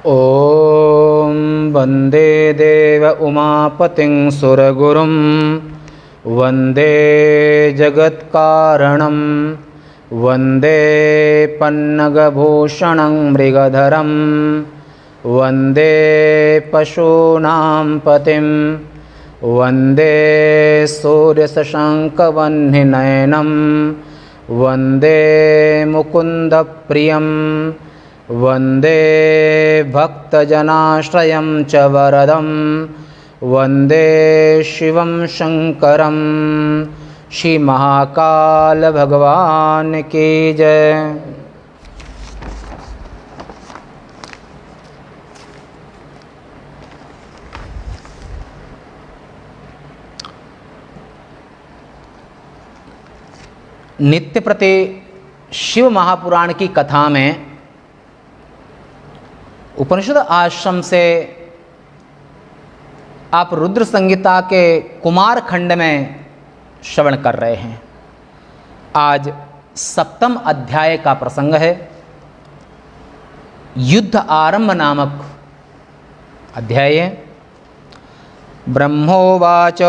ॐ वन्दे देव उमापतिं सुरगुरुं वन्दे जगत्कारणं वन्दे पन्नगभूषणं मृगधरं वन्दे पशूनां पतिं वन्दे सूर्यशशाङ्कवह्निनयनं वन्दे मुकुन्दप्रियं वन्दे भक्तजनाश्रयं च वरदं वन्दे शिवं शङ्करं। श्री महाकाल भगवान की जय। नित्य प्रति शिव महापुराण की कथा में उपनिषद आश्रम से आप रुद्र संहिता के कुमार खंड में श्रवण कर रहे हैं। आज 7वें अध्याय का प्रसंग है। युद्ध आरंभ नामक अध्याय है। ब्रह्मोवाच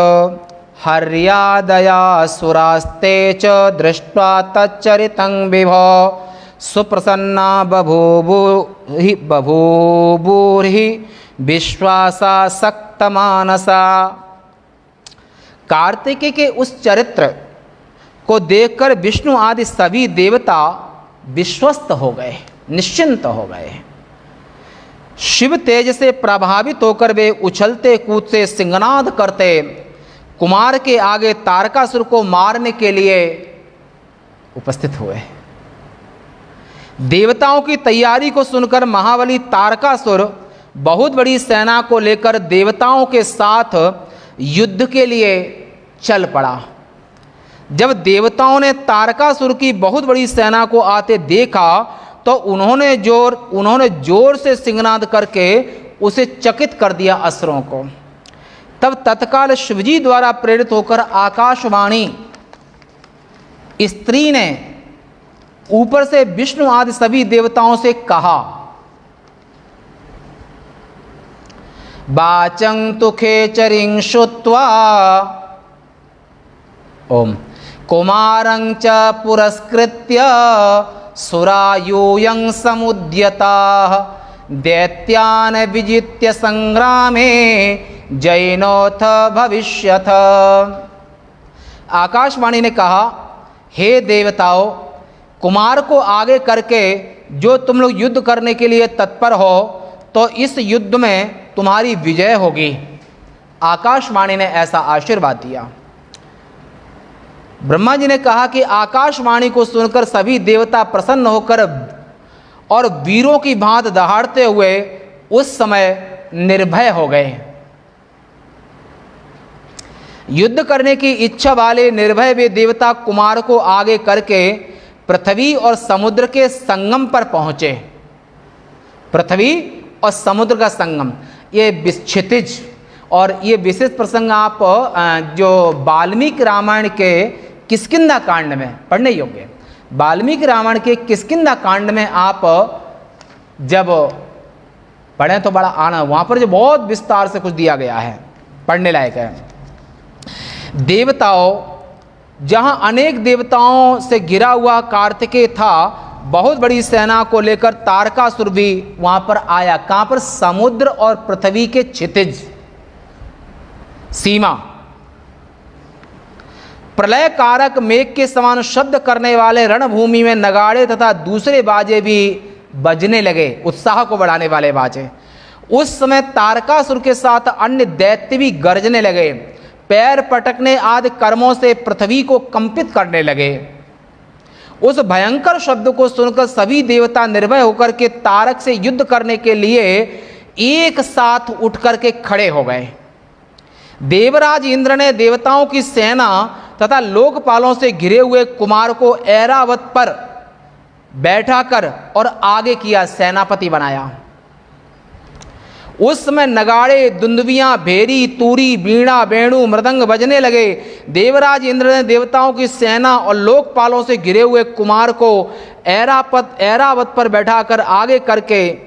हर्यादयासुरास्ते च दृष्ट्वा तच्चरितं विभो सुप्रसन्ना बभूवुर्हि विश्वासासक्तमानसा। कार्तिकेय के उस चरित्र को देखकर विष्णु आदि सभी देवता विश्वस्त हो गए, निश्चिंत हो गए। शिव तेज से प्रभावित होकर वे उछलते कूदते सिंहनाद करते कुमार के आगे तारकासुर को मारने के लिए उपस्थित हुए। देवताओं की तैयारी को सुनकर महाबली तारकासुर बहुत बड़ी सेना को लेकर देवताओं के साथ युद्ध के लिए चल पड़ा। जब देवताओं ने तारकासुर की बहुत बड़ी सेना को आते देखा तो उन्होंने जोर से सिंहनाद करके उसे चकित कर दिया असुरों को। तब तत्काल शिवजी द्वारा प्रेरित होकर आकाशवाणी स्त्री ने ऊपर से विष्णु आदि सभी देवताओं से कहा, वाचं तु खेचरीं श्रुत्वा ओम कुमारं च पुरस्कृत्य सुरा यूयं समुद्यताः दैत्यान् विजित्य संग्रामे जैनोऽथ भविष्यथ। आकाशवाणी ने कहा, हे देवताओं, कुमार को आगे करके जो तुम लोग युद्ध करने के लिए तत्पर हो तो इस युद्ध में तुम्हारी विजय होगी। आकाशवाणी ने ऐसा आशीर्वाद दिया। ब्रह्मा जी ने कहा कि आकाशवाणी को सुनकर सभी देवता प्रसन्न होकर और वीरों की भांति दहाड़ते हुए उस समय निर्भय हो गए। युद्ध करने की इच्छा वाले निर्भय वे देवता कुमार को आगे करके पृथ्वी और समुद्र के संगम पर पहुंचे। पृथ्वी और समुद्र का संगम, ये क्षितिज, और ये विशेष प्रसंग आप जो वाल्मीकि रामायण के किष्किंधा कांड में पढ़ने योग्य। वाल्मीकि रामायण के किष्किंधा कांड में आप जब पढ़ें तो बड़ा आनंद, वहाँ पर जो बहुत विस्तार से कुछ दिया गया है, पढ़ने लायक है। देवताओं, जहाँ अनेक देवताओं से घिरा हुआ कार्तिकेय था, बहुत बड़ी सेना को लेकर तारकासुर भी वहाँ पर आया। कहाँ पर? समुद्र और पृथ्वी के क्षितिज सीमा। प्रलय कारक मेघ के समान शब्द करने वाले रणभूमि में नगाड़े तथा दूसरे बाजे भी बजने लगे, उत्साह को बढ़ाने वाले बाजे। उस समय तारकासुर के साथ अन्य दैत्य भी गरजने लगे, पैर पटकने आदि कर्मों से पृथ्वी को कंपित करने लगे। उस भयंकर शब्द को सुनकर सभी देवता निर्भय होकर के तारक से युद्ध करने के लिए एक साथ उठ करके खड़े हो गए। देवराज इंद्र ने देवताओं की सेना तथा लोकपालों से घिरे हुए कुमार को ऐरावत पर बैठाकर और आगे किया, सेनापति बनाया। उस समय नगाड़े, दुंदुभियां, भेरी, तूरी, बीणा, वेणु, मृदंग बजने लगे। देवराज इंद्र ने देवताओं की सेना और लोकपालों से घिरे हुए कुमार को ऐरावत पर बैठाकर आगे करके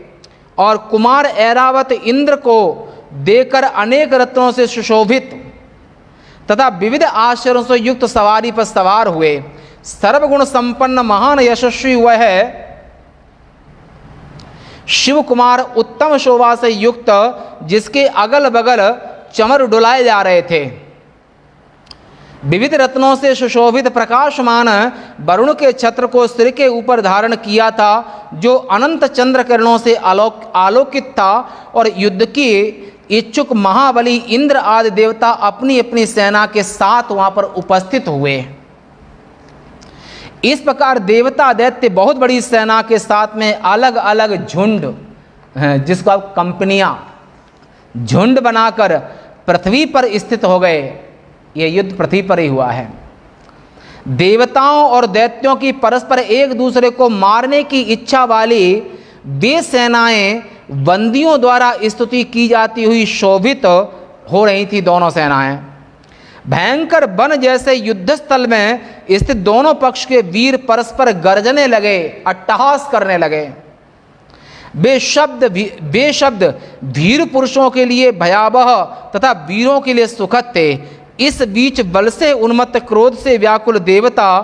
और कुमार ऐरावत इंद्र को देकर अनेक रत्नों से सुशोभित तथा विविध आश्चर्यों से युक्त सवारी पर सवार हुए। सर्वगुण संपन्न महान यशस्वी वह शिव कुमार उत्तम शोभा से युक्त, जिसके अगल बगल चमर डुलाए जा रहे थे। विविध रत्नों से सुशोभित प्रकाशमान वरुण के छत्र को सिर के ऊपर धारण किया था, जो अनंत चंद्र किरणों से आलोकित था। और युद्ध की इच्छुक महाबली इंद्र आदि देवता अपनी अपनी सेना के साथ वहां पर उपस्थित हुए। इस प्रकार देवता दैत्य बहुत बड़ी सेना के साथ में अलग अलग झुंड, जिसको आप कंपनियां, झुंड बनाकर पृथ्वी पर स्थित हो गए। यह युद्ध पृथ्वी पर ही हुआ है। देवताओं और दैत्यों की परस्पर एक दूसरे को मारने की इच्छा वाली वे सेनाएं बंदियों द्वारा स्तुति की जाती हुई शोभित हो रही थी। दोनों सेनाएं भयंकर वन जैसे युद्धस्थल में स्थित दोनों पक्ष के वीर परस्पर गरजने लगे, अट्टहास करने लगे। बेशब्द वीर पुरुषों के लिए भयावह तथा वीरों के लिए सुखद थे। इस बीच बल से उन्मत्त, क्रोध से व्याकुल देवता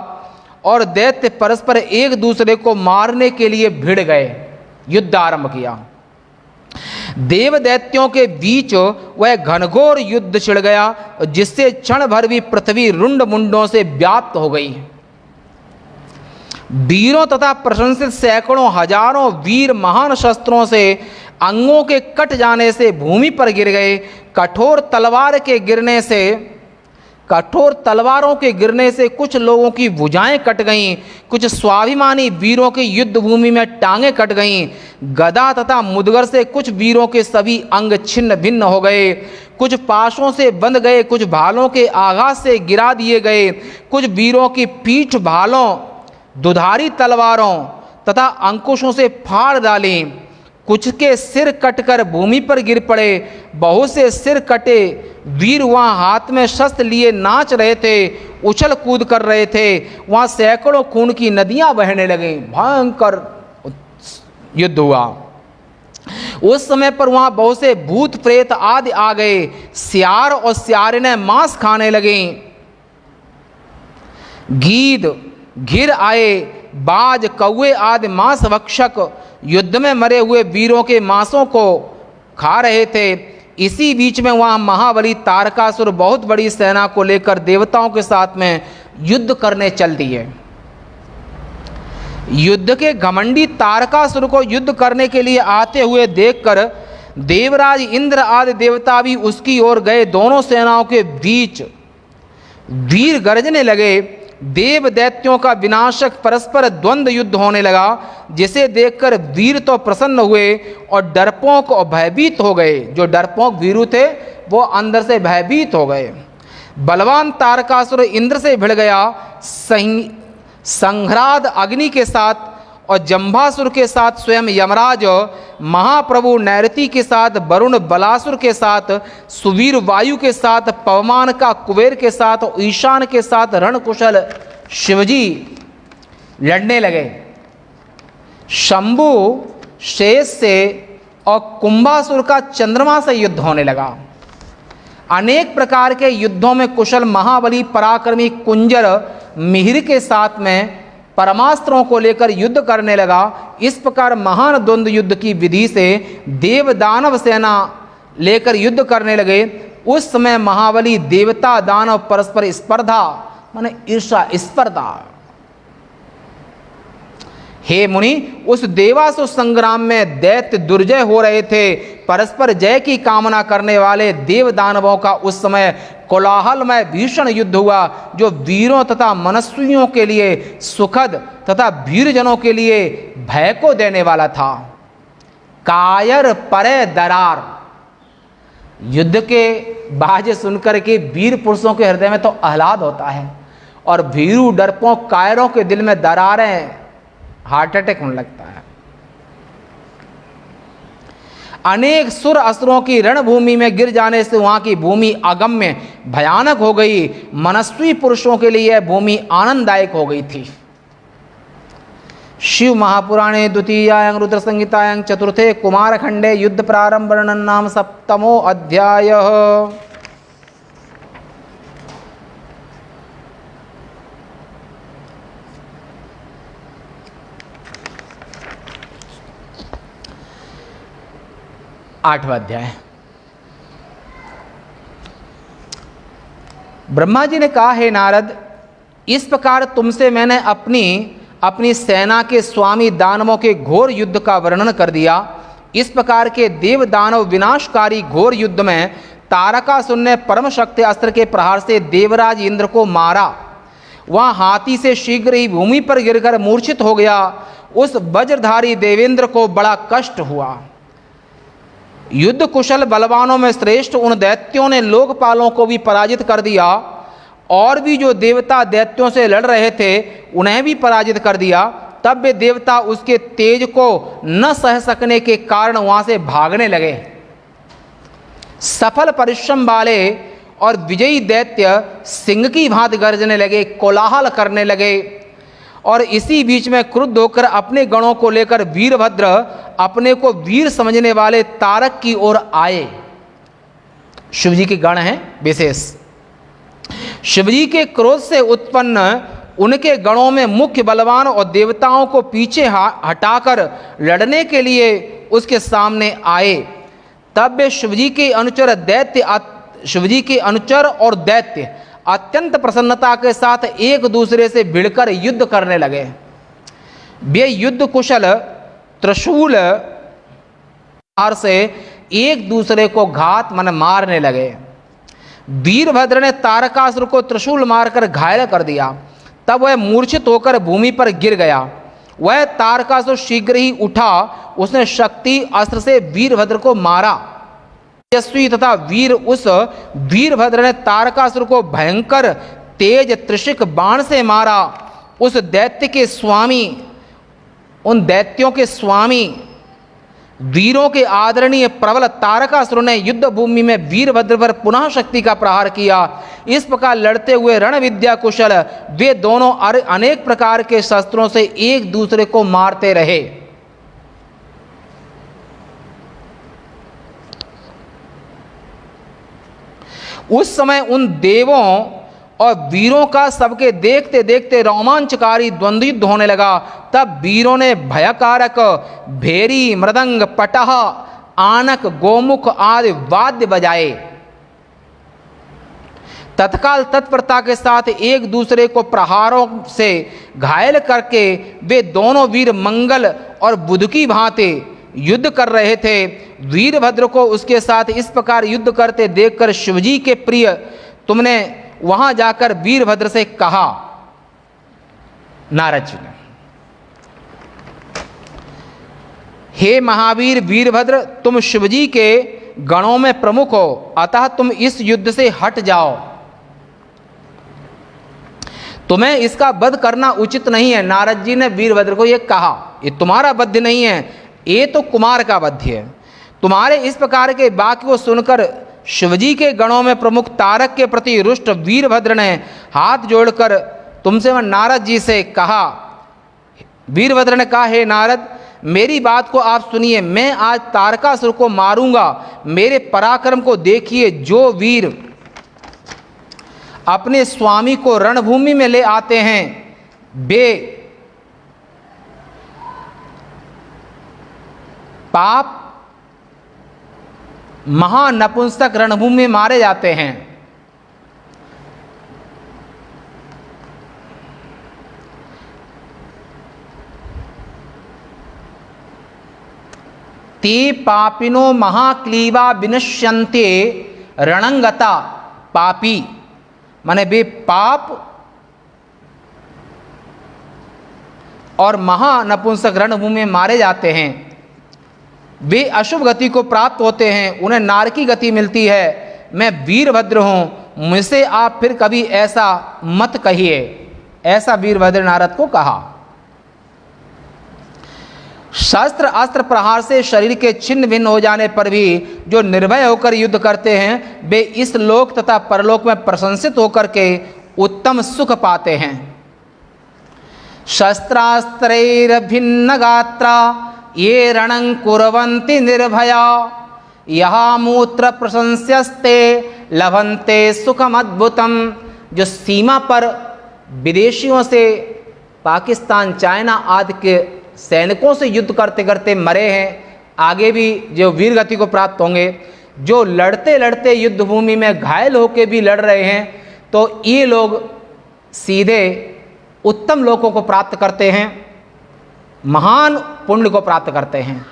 और दैत्य परस्पर एक दूसरे को मारने के लिए भिड़ गए, युद्ध आरंभ किया। देव दैत्यों के बीच वह घनघोर युद्ध छिड़ गया, जिससे क्षण भर भी पृथ्वी रुंड मुंडों से व्याप्त हो गई। वीरों तथा प्रशंसित सैकड़ों हजारों वीर महान शस्त्रों से अंगों के कट जाने से भूमि पर गिर गए। कठोर तलवारों के गिरने से कुछ लोगों की भुजाएं कट गईं, कुछ स्वाभिमानी वीरों की युद्ध भूमि में टांगें कट गईं। गदा तथा मुदगर से कुछ वीरों के सभी अंग छिन्न भिन्न हो गए। कुछ पाशों से बंध गए, कुछ भालों के आघात से गिरा दिए गए। कुछ वीरों की पीठ भालों, दुधारी तलवारों तथा अंकुशों से फाड़ डाली। कुछ के सिर कटकर भूमि पर गिर पड़े। बहुत से सिर कटे वीर वहाँ हाथ में शस्त्र लिए नाच रहे थे, उछल कूद कर रहे थे। वहाँ सैकड़ों खून की नदियाँ बहने लगीं। भयंकर युद्ध हुआ। उस समय पर वहाँ बहुत से भूत प्रेत आदि आ गए। सियार और सियारिनें मांस खाने लगे। गीद घिर आए, बाज कौए आदि मांस भक्षक युद्ध में मरे हुए वीरों के मांसों को खा रहे थे। इसी बीच में वहाँ महाबली तारकासुर बहुत बड़ी सेना को लेकर देवताओं के साथ में युद्ध करने चल दिए। युद्ध के घमंडी तारकासुर को युद्ध करने के लिए आते हुए देखकर देवराज इंद्र आदि देवता भी उसकी ओर गए। दोनों सेनाओं के बीच वीर गरजने लगे। देव दैत्यों का विनाशक परस्पर द्वंद्व युद्ध होने लगा, जिसे देखकर वीर तो प्रसन्न हुए और डरपोक और भयभीत हो गए। जो डरपोक वीरू थे वो अंदर से भयभीत हो गए। बलवान तारकासुर इंद्र से भिड़ गया। संघ्राद अग्नि के साथ और जंभासुर के साथ स्वयं यमराज, महाप्रभु नैरति के साथ वरुण बलासुर के साथ, सुवीर वायु के साथ, पवमान का कुबेर के साथ और ईशान के साथ रणकुशल शिवजी लड़ने लगे। शंभु शेष से और कुंभासुर का चंद्रमा से युद्ध होने लगा। अनेक प्रकार के युद्धों में कुशल महाबली पराक्रमी कुंजर मिहिर के साथ में परमास्त्रों को लेकर युद्ध करने लगा। इस प्रकार महान द्वंद्व युद्ध की विधि से देव दानव सेना लेकर युद्ध करने लगे। उस समय महाबली देवता दानव परस्पर स्पर्धा माने ईर्षा स्पर्धा। हे मुनि, उस देवासुर संग्राम में दैत्य दुर्जय हो रहे थे। परस्पर जय की कामना करने वाले देव दानवों का उस समय कोलाहलमय भीषण युद्ध हुआ, जो वीरों तथा मनस्वियों के लिए सुखद तथा वीरजनों के लिए भय को देने वाला था। कायर परे दरार। युद्ध के बाजे सुनकर के वीर पुरुषों के हृदय में तो आह्लाद होता है, और भीरू डरपोक कायरों के दिल में दरारें, हार्ट अटैक होने लगता है। अनेक सुर असुरों की रणभूमि में गिर जाने से वहां की भूमि अगम्य भयानक हो गई। मनस्वी पुरुषों के लिए यह भूमि आनंददायक हो गई थी। शिव महापुराणे द्वितीयायां रुद्र संहितायां चतुर्थे कुमारखंडे युद्ध प्रारंभ वर्णन नाम सप्तमो अध्याय। आठवां अध्याय। ब्रह्मा जी ने कहा, हे नारद, इस प्रकार तुमसे मैंने अपनी सेना के स्वामी दानवों के घोर युद्ध का वर्णन कर दिया। इस प्रकार के देव दानव विनाशकारी घोर युद्ध में तारकासुर ने परम शक्ति अस्त्र के प्रहार से देवराज इंद्र को मारा। वह हाथी से शीघ्र ही भूमि पर गिरकर मूर्छित हो गया। उस वज्रधारी देवेंद्र को बड़ा कष्ट हुआ। युद्ध कुशल बलवानों में श्रेष्ठ उन दैत्यों ने लोकपालों को भी पराजित कर दिया, और भी जो देवता दैत्यों से लड़ रहे थे उन्हें भी पराजित कर दिया। तब वे देवता उसके तेज को न सह सकने के कारण वहां से भागने लगे। सफल परिश्रम वाले और विजयी दैत्य सिंह की भांति गरजने लगे, कोलाहल करने लगे। और इसी बीच में क्रुद्ध होकर अपने गणों को लेकर वीरभद्र अपने को वीर समझने वाले तारक की ओर आए। शिवजी के गण हैं विशेष। शिवजी के क्रोध से उत्पन्न उनके गणों में मुख्य बलवान और देवताओं को पीछे हटाकर लड़ने के लिए उसके सामने आए। तब वे शिवजी के अनुचर और दैत्य अत्यंत प्रसन्नता के साथ एक दूसरे से भिड़कर युद्ध करने लगे। वे युद्ध कुशल त्रिशूल से एक दूसरे को घात मारने लगे। वीरभद्र ने तारकासुर को त्रिशूल मारकर घायल कर दिया। तब वह मूर्छित होकर भूमि पर गिर गया। वह तारकासुर शीघ्र ही उठा। उसने शक्ति अस्त्र से वीरभद्र को मारा। यशस्वी तथा वीर उस वीरभद्र ने तारकासुर को भयंकर तेज त्रिशिक बाण से मारा। उस दैत्य के स्वामी, उन दैत्यों के स्वामी वीरों के आदरणीय प्रबल तारकासुर ने युद्ध भूमि में वीरभद्र पर पुनः शक्ति का प्रहार किया। इस प्रकार लड़ते हुए रण विद्या कुशल वे दोनों अनेक प्रकार के शस्त्रों से एक दूसरे को मारते रहे। उस समय उन देवों और वीरों का सबके देखते देखते रोमांचकारी द्वंद्व युद्ध होने लगा। तब वीरों ने भयकारक भेरी, मृदंग, पटह, आनक, गोमुख आदि वाद्य बजाए। तत्काल तत्परता के साथ एक दूसरे को प्रहारों से घायल करके वे दोनों वीर मंगल और बुध की भांति युद्ध कर रहे थे। वीरभद्र को उसके साथ इस प्रकार युद्ध करते देखकर शिवजी के प्रिय तुमने वहां जाकर वीरभद्र से कहा। नारद जी ने, हे महावीर वीरभद्र, तुम शिवजी के गणों में प्रमुख हो, अतः तुम इस युद्ध से हट जाओ। तुम्हें इसका वध करना उचित नहीं है। नारद जी ने वीरभद्र को यह कहा, ये तुम्हारा वध नहीं है, ये तो कुमार का वध है। तुम्हारे इस प्रकार के वाक्य को सुनकर शिवजी के गणों में प्रमुख तारक के प्रति रुष्ट वीरभद्र ने हाथ जोड़कर तुमसे नारद जी से कहा। वीरभद्र ने कहा, हे नारद, मेरी बात को आप सुनिए। मैं आज तारकासुर को मारूंगा। मेरे पराक्रम को देखिए। जो वीर अपने स्वामी को रणभूमि में ले आते हैं वे पाप महानपुंसक रणभूमि में मारे जाते हैं। ते पापिनो महाक्लीवा विनश्यन्ते रणंगता। पापी माने वे पाप और महानपुंसक रणभूमि में मारे जाते हैं। वे अशुभ गति को प्राप्त होते हैं, उन्हें नारकी गति मिलती है। मैं वीरभद्र हूं, मुझसे आप फिर कभी ऐसा मत कहिए। ऐसा वीरभद्र नारद को कहा। शस्त्र अस्त्र प्रहार से शरीर के छिन्न भिन्न हो जाने पर भी जो निर्भय होकर युद्ध करते हैं वे इस लोक तथा परलोक में प्रशंसित होकर के उत्तम सुख पाते हैं। शस्त्रास्त्रैर्भिन्न गात्रा ये रणं कुर्वन्ति निर्भया यहाँ मूत्र प्रशंस्यस्ते लभन्ते सुखमद्भुतम। जो सीमा पर विदेशियों से, पाकिस्तान, चाइना आदि के सैनिकों से युद्ध करते करते मरे हैं, आगे भी जो वीर गति को प्राप्त होंगे, जो लड़ते लड़ते युद्ध भूमि में घायल होकर भी लड़ रहे हैं, तो ये लोग सीधे उत्तम लोकों को प्राप्त करते हैं, महान पुण्य को प्राप्त करते हैं।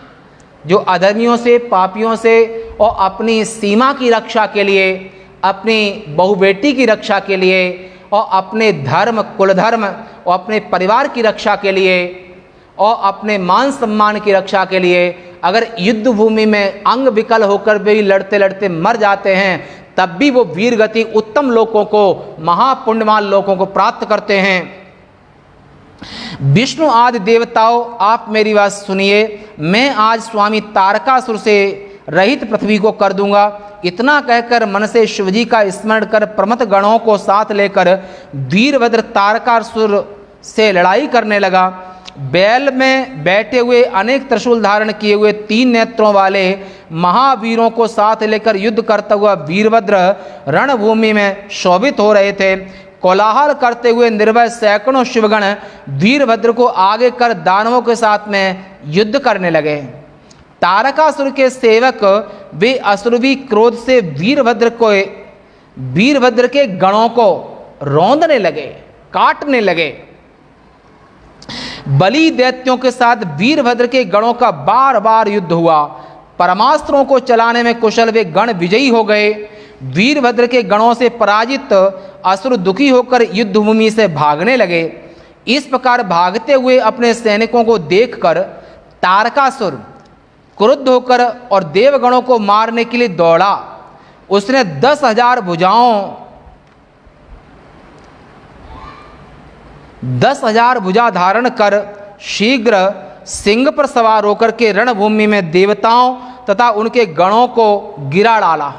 जो अधर्मियों से, पापियों से और अपनी सीमा की रक्षा के लिए, अपनी बहु बेटी की रक्षा के लिए और अपने धर्म, कुल धर्म और अपने परिवार की रक्षा के लिए और अपने मान सम्मान की रक्षा के लिए अगर युद्ध भूमि में अंग विकल होकर भी लड़ते लड़ते मर जाते हैं, तब भी वो वीर गति उत्तम लोकों को, महापुण्यवान लोकों को प्राप्त करते हैं। विष्णु आदि देवताओं, आप मेरी बात सुनिए, मैं आज स्वामी तारकासुर से रहित पृथ्वी को कर दूंगा। इतना कहकर मन से शिवजी का स्मरण कर प्रमथ गणों को साथ लेकर वीरभद्र तारकासुर से लड़ाई करने लगा। बैल में बैठे हुए अनेक त्रिशूल धारण किए हुए 3 नेत्रों वाले महावीरों को साथ लेकर युद्ध करता हुआ वीरभद्र रणभूमि में शोभित हो रहे थे। कोलाहल करते हुए निर्भय सैकड़ों शिवगण वीरभद्र को आगे कर दानवों के साथ में युद्ध करने लगे। तारकासुर के सेवक वे असुर भी क्रोध से वीरभद्र के गणों को रौंदने लगे, काटने लगे। बलि दैत्यों के साथ वीरभद्र के गणों का बार बार युद्ध हुआ। परमास्त्रों को चलाने में कुशल वे गण विजयी हो गए। वीरभद्र के गणों से पराजित असुर दुखी होकर युद्ध भूमि से भागने लगे। इस प्रकार भागते हुए अपने सैनिकों को देखकर तारकासुर क्रुद्ध होकर और देवगणों को मारने के लिए दौड़ा। उसने 10,000 भुजा धारण कर शीघ्र सिंह पर सवार होकर के रणभूमि में देवताओं तथा उनके गणों को गिरा डाला।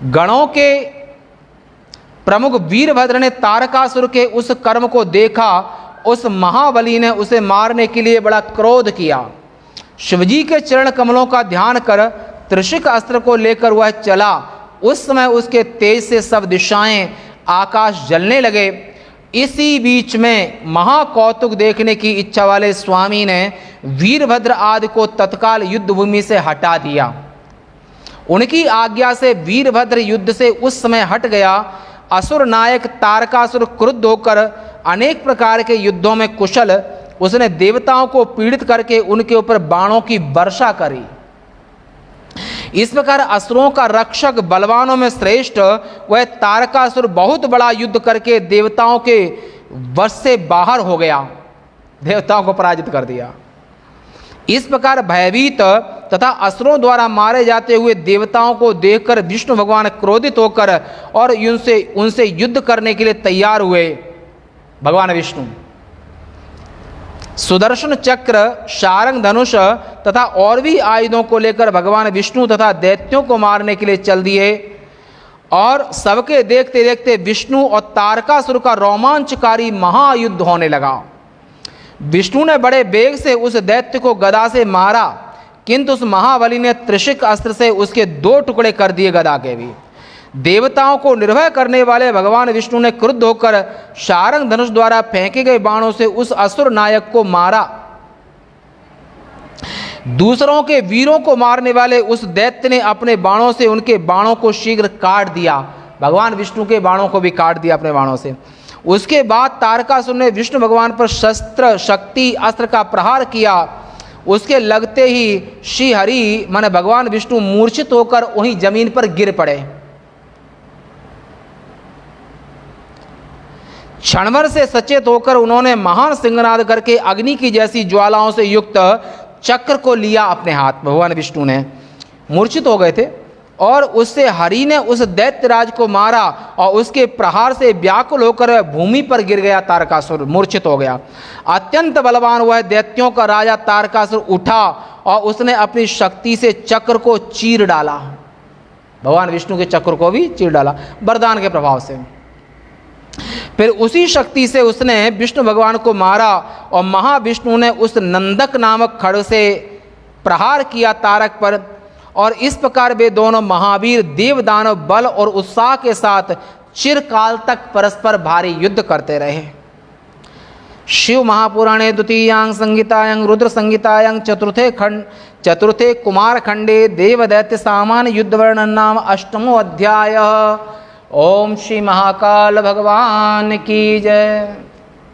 गणों के प्रमुख वीरभद्र ने तारकासुर के उस कर्म को देखा। उस महाबली ने उसे मारने के लिए बड़ा क्रोध किया। शिवजी के चरण कमलों का ध्यान कर त्रिशिक अस्त्र को लेकर वह चला। उस समय उसके तेज से सब दिशाएं, आकाश जलने लगे। इसी बीच में महाकौतुक देखने की इच्छा वाले स्वामी ने वीरभद्र आदि को तत्काल युद्ध भूमि से हटा दिया। उनकी आज्ञा से वीरभद्र युद्ध से उस समय हट गया। असुर नायक तारकासुर क्रुद्ध होकर अनेक प्रकार के युद्धों में कुशल, उसने देवताओं को पीड़ित करके उनके ऊपर बाणों की वर्षा करी। इस प्रकार असुरों का रक्षक, बलवानों में श्रेष्ठ वह तारकासुर बहुत बड़ा युद्ध करके देवताओं के वश से बाहर हो गया, देवताओं को पराजित कर दिया। इस प्रकार भयभीत तथा असुरों द्वारा मारे जाते हुए देवताओं को देखकर विष्णु भगवान क्रोधित होकर और उनसे युद्ध करने के लिए तैयार हुए। भगवान विष्णु सुदर्शन चक्र, शारंग धनुष तथा और भी आयुधों को लेकर भगवान विष्णु तथा दैत्यों को मारने के लिए चल दिए। और सबके देखते देखते विष्णु और तारकासुर का रोमांचकारी महायुद्ध होने लगा। विष्णु ने बड़े वेग से उस दैत्य को गदा से मारा, किंतु उस महाबली ने त्रिशिक अस्त्र से उसके 2 टुकड़े कर दिए गदा के भी। देवताओं को निर्भय करने वाले भगवान विष्णु ने क्रुद्ध होकर शारंग धनुष द्वारा फेंके गए बाणों से उस असुर नायक को मारा। दूसरों के वीरों को मारने वाले उस दैत्य ने अपने बाणों से उनके बाणों को शीघ्र काट दिया। भगवान विष्णु के बाणों को भी काट दिया अपने बाणों से। उसके बाद तारकासुर ने विष्णु भगवान पर शस्त्र शक्ति अस्त्र का प्रहार किया। उसके लगते ही श्री हरि माने भगवान विष्णु मूर्छित होकर वहीं जमीन पर गिर पड़े। क्षणभर से सचेत होकर उन्होंने महान सिंहनाद करके अग्नि की जैसी ज्वालाओं से युक्त चक्र को लिया अपने हाथ। भगवान विष्णु ने मूर्छित हो गए थे और उससे हरि ने उस दैत्यराज को मारा और उसके प्रहार से व्याकुल होकर भूमि पर गिर गया। तारकासुर मूर्छित हो गया। अत्यंत बलवान वह दैत्यों का राजा तारकासुर उठा और उसने अपनी शक्ति से चक्र को चीर डाला। भगवान विष्णु के चक्र को भी चीर डाला वरदान के प्रभाव से। फिर उसी शक्ति से उसने विष्णु भगवान को मारा और महाविष्णु ने उस नंदक नामक खड्ग से प्रहार किया तारक पर, और इस प्रकार वे दोनों महावीर देव दानव बल और उत्साह के साथ चिरकाल तक परस्पर भारी युद्ध करते रहे। शिव महापुराणे द्वितीयांग संहितायां रुद्र संहितायां चतुर्थे कुमार खंडे देव दैत्य सामान्य युद्ध वर्णन नाम 8वां अध्याय। ओम श्री महाकाल भगवान की जय।